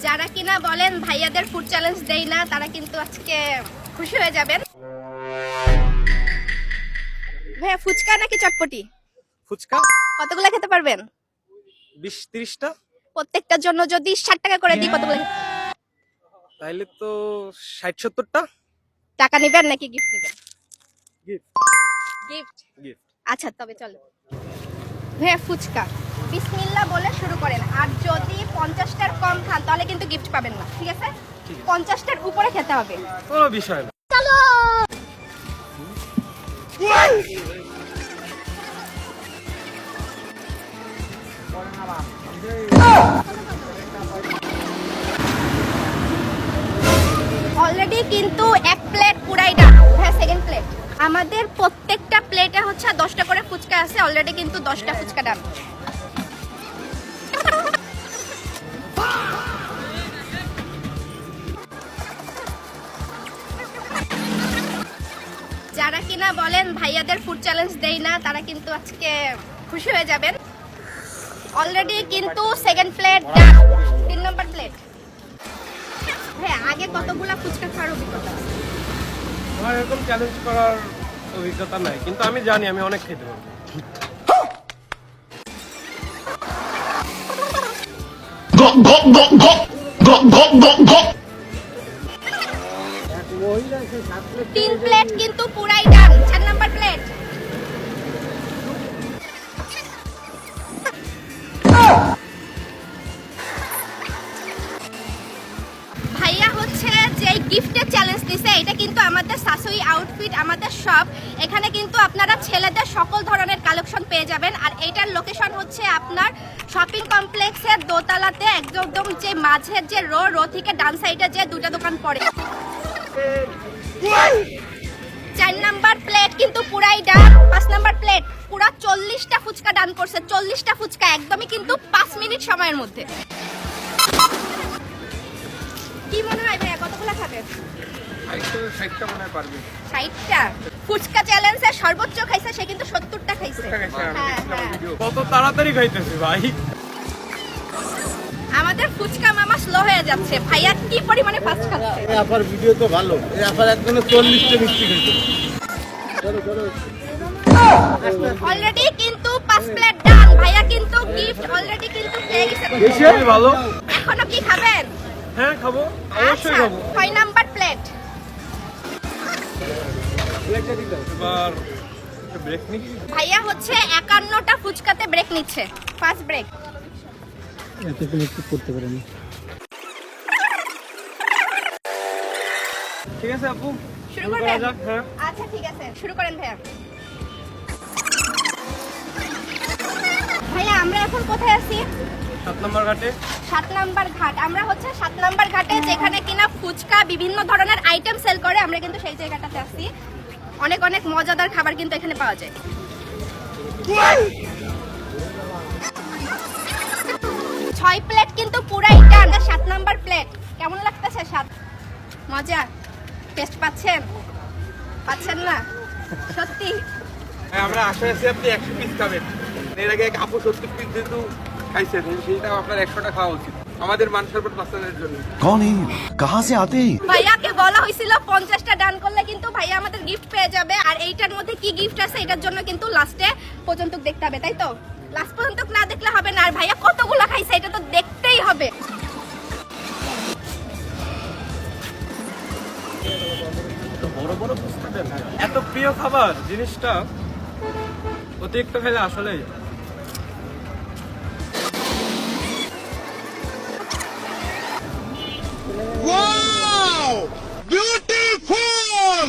যারা কিনা বলেন ভাইয়াদের ফুড চ্যালেঞ্জ দেই না, তারা কিন্তু আজকে খুশি হয়ে যাবেন। ভাইয়া ফুচকা নাকি চটপটি? ফুচকা কতগুলো খেতে পারবেন? 20-30টা। প্রত্যেকটার জন্য যদি 60 টাকা করে দিই কতগুলো? তাইলে তো 60-70টা। টাকা নেবেন নাকি গিফট নেবেন? Gift gift. গিফট। আচ্ছা তবে চলো ভাইয়া ফুচকা বিসমিল্লাহ বলে শুরু করেন। আর যদি 50টার কম খান তাহলে কিন্তু গিফট পাবেন না, ঠিক আছে? 50টার উপরে খেতে হবে। কোনো বিষয় না। চলো। অলরেডি কিন্তু এক প্লেট পুরাই ডান। হ্যাঁ সেকেন্ড প্লেট। আমাদের প্রত্যেকটা প্লেটে হচ্ছে 10টা করে ফুচকা আছে। অলরেডি কিন্তু 10টা ফুচকা ডান। যারা কিনা বলেন ভাইয়াদের ফুড চ্যালেঞ্জ দেই না, তারা কিন্তু আজকে খুশি হয়ে যাবেন। অলরেডি কিন্তু সেকেন্ড প্লেট ডান। 3 নম্বর প্লেট। হ্যাঁ আগে কতগুলা ফুচকা খাওয়ার অভিজ্ঞতা আছে? আমার এরকম চ্যালেঞ্জ করার অভিজ্ঞতা নাই, কিন্তু আমি জানি আমি অনেক খেতে পারবো। তিন প্লেট কিন্তু পুরাই ডান। 4 নাম্বার প্লেট। ভাইয়া হচ্ছে যে গিফটের চ্যালেঞ্জ দিছে, এটা কিন্তু আমাদের শাশুড়ি আউটফিট, আমাদের শপ। এখানে কিন্তু আপনারা ছেলেদের সকল ধরনের কালেকশন পেয়ে যাবেন। আর এইটার লোকেশন হচ্ছে আপনার শপিং কমপ্লেক্সের দোতলাতে, একদম যে মাঝের যে রো থেকে ডান সাইডে যে দুটো দোকান পড়ে। 4 নাম্বার প্লেট কিন্তু পুরাই ডান। 5 নাম্বার প্লেট পুরা 40টা ফুচকা ডান করছে। 40টা ফুচকা একদমই কিন্তু 5 মিনিট সময়ের মধ্যে। কি মনে হয় ভাইয়া কতগুলো খাবেন? 60টা মনে হয় পারবে। 60টা। ফুচকা চ্যালেঞ্জে সর্বোচ্চ খাইছে সে কিন্তু 70টা খাইছে। হ্যাঁ হ্যাঁ। কত তাড়াতাড়ি খাইতেছি ভাই। আমাদের ফুচকা মামা স্লো হয়ে যাচ্ছে। ভাইয়া কি পরিমাণে ফাস্ট খাচ্ছে? এই আপার ভিডিও তো ভালো। এই আপার একজনে 40টা মিষ্টি খেয়েছে। চলো চলো। অলরেডি কিন্তু 5 প্লেট ডান। ভাইয়া কিন্তু গিফট অলরেডি কিন্তু পেয়ে গেছে। বেশি ভালো। এখনো কি খাবেন? হ্যাঁ খাবো, অবশ্যই খাবো। 6 নাম্বার প্লেট। এবার একটা ব্রেক নি। ভাইয়া হচ্ছে 51টা ফুচকাতে ব্রেক নিচ্ছে। First break. এতগুলো একটু করতে পারেন। ঠিক আছে আপু, শুরু করা করবেন? যাক। হ্যাঁ আচ্ছা ঠিক আছে, শুরু করেন ভাইয়া। ভাইয়া আমরা এখন কোথায় আছি? 7 নম্বর ঘাটে। 7 নাম্বার ঘাট। আমরা হচ্ছে 7 নাম্বার ঘাটে, যেখানে কিনা ফুচকা বিভিন্ন ধরনের আইটেম সেল করে। আমরা কিন্তু সেই জায়গাটাতে আছি। অনেক অনেক মজাদার খাবার কিন্তু এখানে পাওয়া যায়। 6 প্লেট কিন্তু পুরাই ডান। 7 নাম্বার প্লেট। কেমন লাগতেছে? স্বাদ মজা টেস্ট পাচ্ছেন? পাচ্ছেন না সত্যি? হ্যাঁ, আমরা আশা আছি আপনি 100 পিস খাবেন। এর আগে আপু 70 পিস যেহেতু খাইছেন, সেইটাও আপনার 100টা খাওয়া উচিত আমাদের মান সম্মান বাঁচানোর জন্য। कौन है ये? कहाँ से आते हैं? ভাইয়াকে বলা হয়েছিল 50টা ডান করলে কিন্তু ভাইয়া আমাদের গিফট পেয়ে যাবে। আর এইটার মধ্যে কি গিফট আছে এটার জন্য কিন্তু লাস্টে পর্যন্ত দেখতে হবে, তাই তো? লাস্ট পর্যন্ত না দেখলে হবে না। আর ভাইয়া কতগুলো খাইছে এটা তো দেখতেই হবে। বড় বড় ফুচকা দেন। এত প্রিয় খাবার জিনিসটা অতিরিক্ত খেলে আসলেই ওয়াও! বিউটিফুল!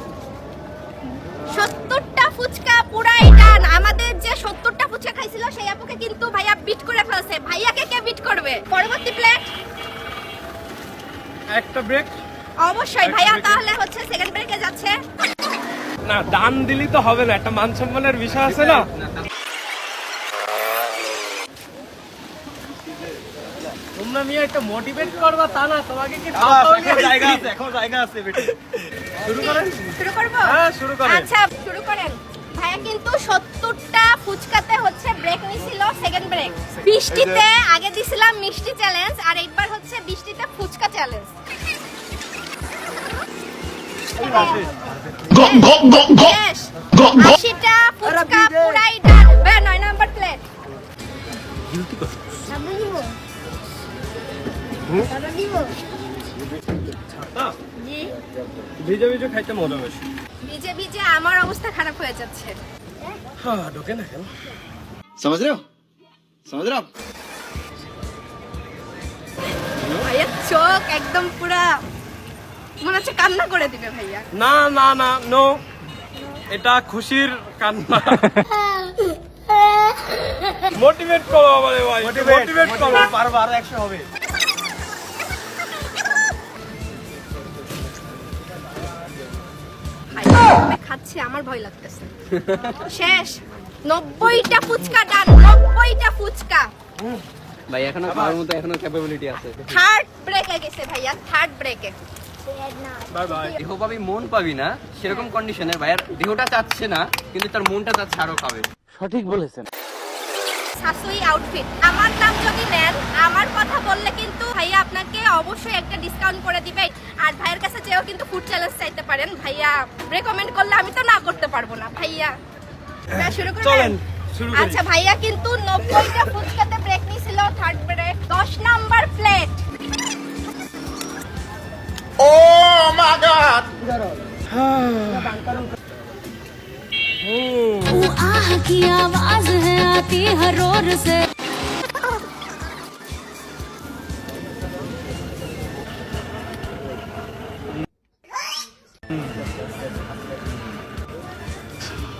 70টা ফুচকা পুরাই ডান। আমাদের যে 70টা ফুচকা খাইছিল সেই আপুকে কিন্তু ভাইয়া বিট করে ফেলছে। ভাইয়াকে কে বিট করবে? পরবর্তী প্লেট। একটা ব্রেক। অবশ্যই ভাইয়া তাহলে হচ্ছে সেকেন্ড ব্রেকে যাচ্ছে। না দান দিলি তো হবে না, একটা মান সম্মানের বিষয় আছে না। তোমরা মিয়া একটা মোটিভেট করবা তা না, তোমাকে কি জায়গা আছে, এখন জায়গা আছে বেটা। শুরু করেন। শুরু করব? হ্যাঁ, শুরু করেন। আচ্ছা শুরু করেন। ভাইয়া কিন্তু 70টা ফুচকাতে হচ্ছে ব্রেক নিছিল, সেকেন্ড ব্রেক। বৃষ্টিতে আগে দিছিলাম মিষ্টি চ্যালেঞ্জ, আর এইবার হচ্ছে বৃষ্টিতে ফুচকা চ্যালেঞ্জ। শেষ। 80টা ফুচকা পুরাই ডান। ভাইয়া 9 নাম্বার প্লেট। ভিজে ভিজে খাইতে মজা বেশি। ভিজে ভিজে আমার অবস্থা খারাপ হয়ে যাচ্ছে। হ্যাঁ, ঢোকে না কেন? समझ रहे हो समझ रहे हो आप ভাইয়া চোখ একদম পুরা মনে হচ্ছে কান্না করে দিবে ভাইয়া। না না না, নো, এটা খুশির কান্না। মোটিভেট করো আমাদের ভাই, মোটিভেট করো। পারবো, আরো 100 হবে। ভাইয়া কিভাবে খাচ্ছে আমার ভয় লাগতেছে। শেষ। 90টা ফুচকা ডান, 90টা ফুচকা। ভাই এখনো খাওয়ার মতো এখনো ক্যাপাবিলিটি আছে। থার্ড ব্রেকে গেছে ভাইয়া, থার্ড ব্রেকে। Bye bye. দেহ পাবি মন পাবি না, সেরকম কন্ডিশনে ভাইয়ার দেহটা চাচ্ছে না, কিন্তু তার মনটা চাচ্ছে আরো খাবে। শাশুই আউটফিট। আমার নাম যদি নেন, আমার কথা বললে কিন্তু ভাইয়া আপনাকে অবশ্যই একটা ডিসকাউন্ট করে দিবে। আর ভাইয়ের কাছে যেও কিন্তু ফুড চ্যালেঞ্জ চাইতে পারেন। ভাইয়া রেকমেন্ড করলে আমি তো না করতে পারবো না। ভাইয়া শুরু চলেন, করেন। শুরু করি। আচ্ছা ভাইয়া কিন্তু 90টা ফুচকাতে ব্রেক নিছিল, থার্ড ব্রেক। 10 number plate. आह की आवाज है आती हर रोर से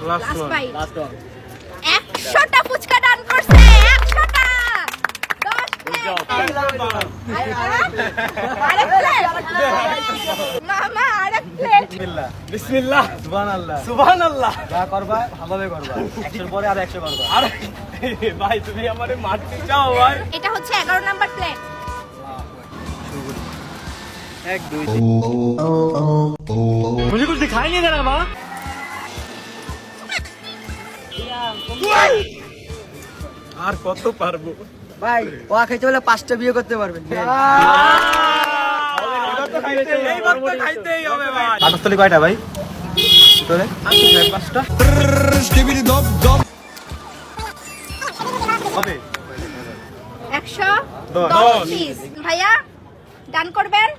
লাস্ট লাস্ট ওয়ান। বাইট। 100টা ফুচকা ডান করছে, 100টা। 10 প্লেট। আরেক প্লেট। মামা আরেক প্লেট। বিসমিল্লাহ, সুবহানাল্লাহ। সুবহানাল্লাহ। যা করবা ভালোভাবে করবা, 100 পরে আর 100 করবা। আর ভাই তুমি আমারে মারতে চাও ভাই? এটা হচ্ছে 11 নাম্বার প্লেট। 1 2 3 मुझे कुछ दिखाई नहीं दे रहा माँ। আর কত পারবো ভাই ও খাইতে বলে 5টা বিয়ে করতে পারবেন। এইবার তো খাইতেই হবে ভাই। পাকস্থলী কয়টা ভাই? তোরে আমি চাই 5টা হবে। 110 পিস। ভাইয়া ডান করবেন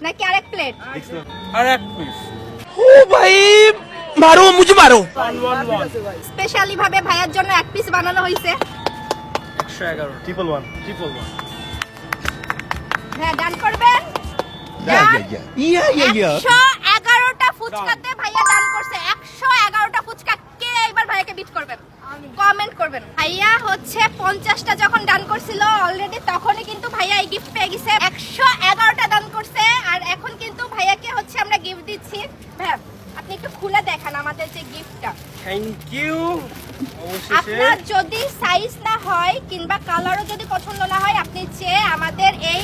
নাকি আরেক প্লেট? আর এক পিস। मारो मुझे मारो 111 স্পেশালি ভাবে ভাইয়ার জন্য এক পিস বানানো হয়েছে। 111 ট্রিপল ওয়ান। হ্যাঁ ডান করবেন। ডান। 111টা ফুচকাতে ভাইয়া ডান করছে। 111টা ফুচকা। কে এবার ভাইয়াকে বিট করবেন? কমেন্ট করবেন। ভাইয়া হচ্ছে 50টা যখন ডান করছিল অলরেডি, তখনই কিন্তু ভাইয়া এই গিফট পেয়ে গেছে। 111টা ডান করছে, আর এখন কিন্তু ভাইয়াকে হচ্ছে আমরা গিফট দিচ্ছি। ভাইয়া আপনি একটু খুলে দেখান আমাদের যে গিফটটা। Thank you. অবশেষে আপনার যদি সাইজ না হয় কিংবা কালারও যদি পছন্দ না হয়, আপনি চেয়ে আমাদের এই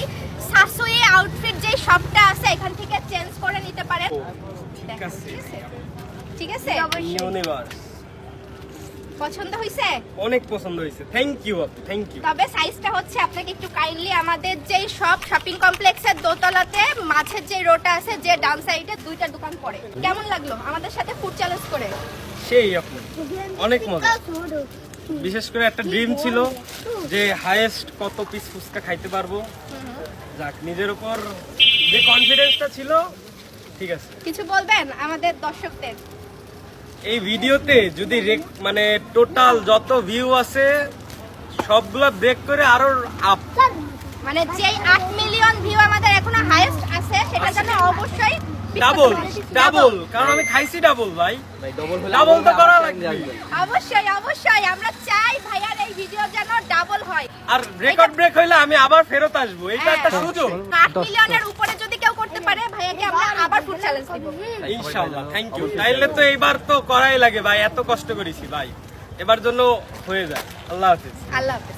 শাশুই আউটফিট যে শপটা আছে এখান থেকে চেঞ্জ করে নিতে পারেন। ঠিক আছে। ঠিক আছে? ইউনিভার্স পছন্দ হয়েছে? অনেক পছন্দ হয়েছে। থ্যাংক ইউ আপু, থ্যাংক ইউ। তবে সাইজটা হচ্ছে আপনাকে একটু কাইন্ডলি আমাদের যেই শপিং কমপ্লেক্সের দোতলাতে মাছের যে রোটা আছে, যে ডান সাইডে 2টা দোকান পড়ে। কেমন লাগলো আমাদের সাথে ফুড চ্যালেঞ্জ করে? সেই আপু অনেক মজা। বিশেষ করে একটা ড্রিম ছিল যে হাইয়েস্ট কত পিস ফুচকা খাইতে পারবো। যাক, নিজের উপর যে কনফিডেন্সটা ছিল। ঠিক আছে, কিছু বলবেন আমাদের দর্শকদের? এই ভিডিওতে যদি মানে টোটাল যত ভিউ আছে সবগুলো ব্রেক করে আরো আপ, মানে যেই 8 মিলিয়ন ভিউ আমাদের এখনো হাইয়েস্ট আছে, সেটা যেন অবশ্যই ডাবল, কারণ আমি খাইছি ডাবল ভাই। ভাই ডবল হলে ডাবল তো করা আবার লাগবে। আসবেন। অবশ্যই অবশ্যই আমরা চাই ভাইয়ার এই ভিডিও যেন ডাবল হয়। আর রেকর্ড ব্রেক হইলে আমি আবার ফেরত আসবো, এটা একটা হ্যাঁ। সুযোগ। 8 মিলিয়নের উপরে যদি কেউ করতে পারে, ভাইয়াকে আমরা আবার ফুড চ্যালেঞ্জ দিব। ইনশাআল্লাহ, থ্যাংক ইউ। তাইলে তো এইবার তো করাই লাগে ভাই, এত কষ্ট করেছি ভাই, এবার জন্য হয়ে যায়। আল্লাহ হাফেজ। আল্লাহ হাফেজ।